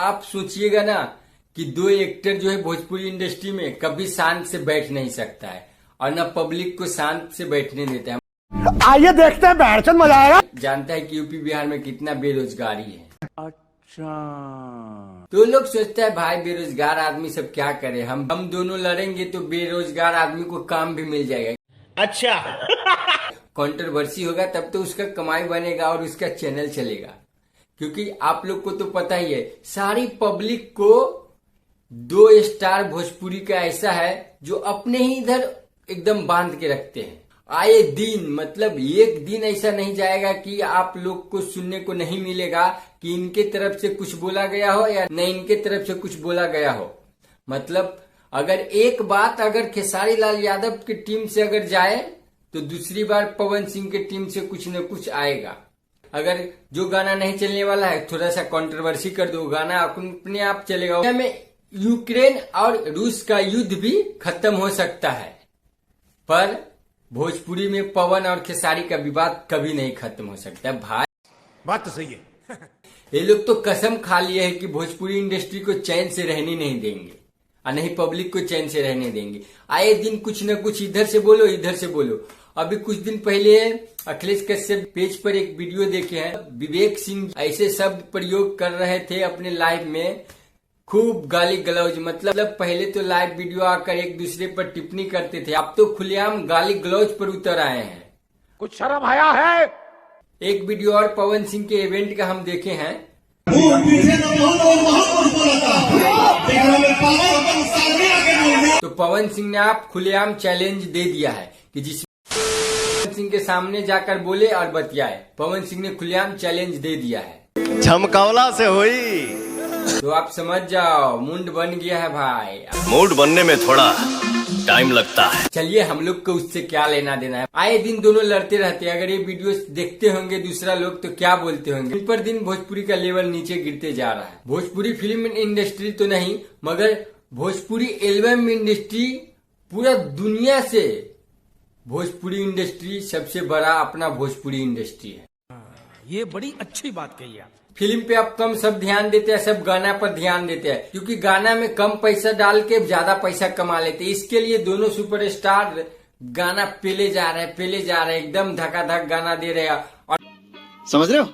आप सोचिएगा ना कि दो एक्टर जो है भोजपुरी इंडस्ट्री में कभी शांत से बैठ नहीं सकता है और न पब्लिक को शांत से बैठने देता है। आइए देखते हैं, बैठकर मजा आएगा। जानता है कि यूपी बिहार में कितना बेरोजगारी है। अच्छा, तो लोग सोचता है भाई बेरोजगार आदमी सब क्या करे, हम दोनों लड़ेंगे तो बेरोजगार आदमी को काम भी मिल जाएगा। अच्छा कंट्रोवर्सी होगा तब तो उसका कमाई बनेगा और उसका चैनल चलेगा। क्योंकि आप लोग को तो पता ही है, सारी पब्लिक को दो स्टार भोजपुरी का ऐसा है जो अपने ही इधर एकदम बांध के रखते हैं। आए दिन मतलब एक दिन ऐसा नहीं जाएगा कि आप लोग को सुनने को नहीं मिलेगा कि इनके तरफ से कुछ बोला गया हो या न इनके तरफ से कुछ बोला गया हो। मतलब अगर एक बात अगर खेसारी लाल यादव की टीम से अगर जाए तो दूसरी बार पवन सिंह की टीम से कुछ न कुछ आएगा। अगर जो गाना नहीं चलने वाला है थोड़ा सा कंट्रोवर्सी कर दो, गाना अपने आप चलेगा। में यूक्रेन और रूस का युद्ध भी खत्म हो सकता है, पर भोजपुरी में पवन और खेसारी का विवाद कभी नहीं खत्म हो सकता भाई। बात तो सही है। ये लोग तो कसम खा लिए है कि भोजपुरी इंडस्ट्री को चैन से रहने नहीं देंगे और नहीं पब्लिक को चैन से रहने देंगे। आए दिन कुछ न कुछ इधर से बोलो इधर से बोलो। अभी कुछ दिन पहले अखिलेश कश्यप पेज पर एक वीडियो देखे हैं, विवेक सिंह ऐसे शब्द प्रयोग कर रहे थे अपने लाइव में, खूब गाली गलौज। मतलब पहले तो लाइव वीडियो आकर एक दूसरे पर टिप्पणी करते थे, अब तो खुलेआम गाली गलौज पर उतर आए हैं। कुछ शर्म आया है। एक वीडियो और पवन सिंह के इवेंट का हम देखे हैं। तो पवन सिंह ने आप खुलेआम चैलेंज दे दिया है कि जिस पवन सिंह के सामने जाकर बोले और बतियाए, पवन सिंह ने खुलेआम चैलेंज दे दिया है। झमकावला से हुई तो आप समझ जाओ मुंड बन गया है भाई। मूड बनने में थोड़ा टाइम लगता है। चलिए हम लोग को उससे क्या लेना देना है। आए दिन दोनों लड़ते रहते हैं। अगर ये वीडियो देखते होंगे दूसरा लोग तो क्या बोलते होंगे। दिन पर दिन भोजपुरी का लेवल नीचे गिरते जा रहा है। भोजपुरी फिल्म इंडस्ट्री तो नहीं मगर भोजपुरी एल्बम इंडस्ट्री पूरा दुनिया से भोजपुरी इंडस्ट्री सबसे बड़ा अपना भोजपुरी इंडस्ट्री है। ये बड़ी अच्छी बात कही आप। फिल्म पे अब कम सब ध्यान देते हैं, सब गाना पर ध्यान देते हैं क्योंकि गाना में कम पैसा डाल के ज्यादा पैसा कमा लेते हैं। इसके लिए दोनों सुपरस्टार गाना पेले जा रहे हैं, एकदम धकाधक गाना दे रहे हैं। और समझ रहे हो,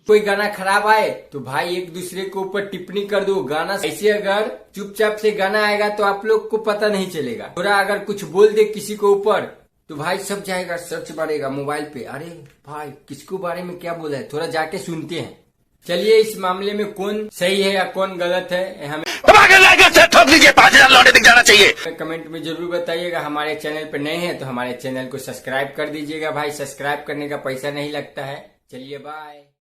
कोई गाना खराब आए तो भाई एक दूसरे के ऊपर टिप्पणी कर दो। गाना ऐसे अगर चुपचाप से गाना आएगा तो आप लोग को पता नहीं चलेगा। थोड़ा अगर कुछ बोल दे किसी को ऊपर तो भाई सब जाएगा, सर्च बढ़ेगा मोबाइल पे, अरे भाई किसको बारे में क्या बोला है, थोड़ा जाके सुनते हैं। चलिए इस मामले में कौन सही है या कौन गलत है हमें ठोक लीजिए, 5,000 लौटे दिख जाना चाहिए। कमेंट में जरूर बताइएगा। हमारे चैनल पर नए हैं तो हमारे चैनल को सब्सक्राइब कर दीजिएगा भाई। सब्सक्राइब करने का पैसा नहीं लगता है। चलिए बाय।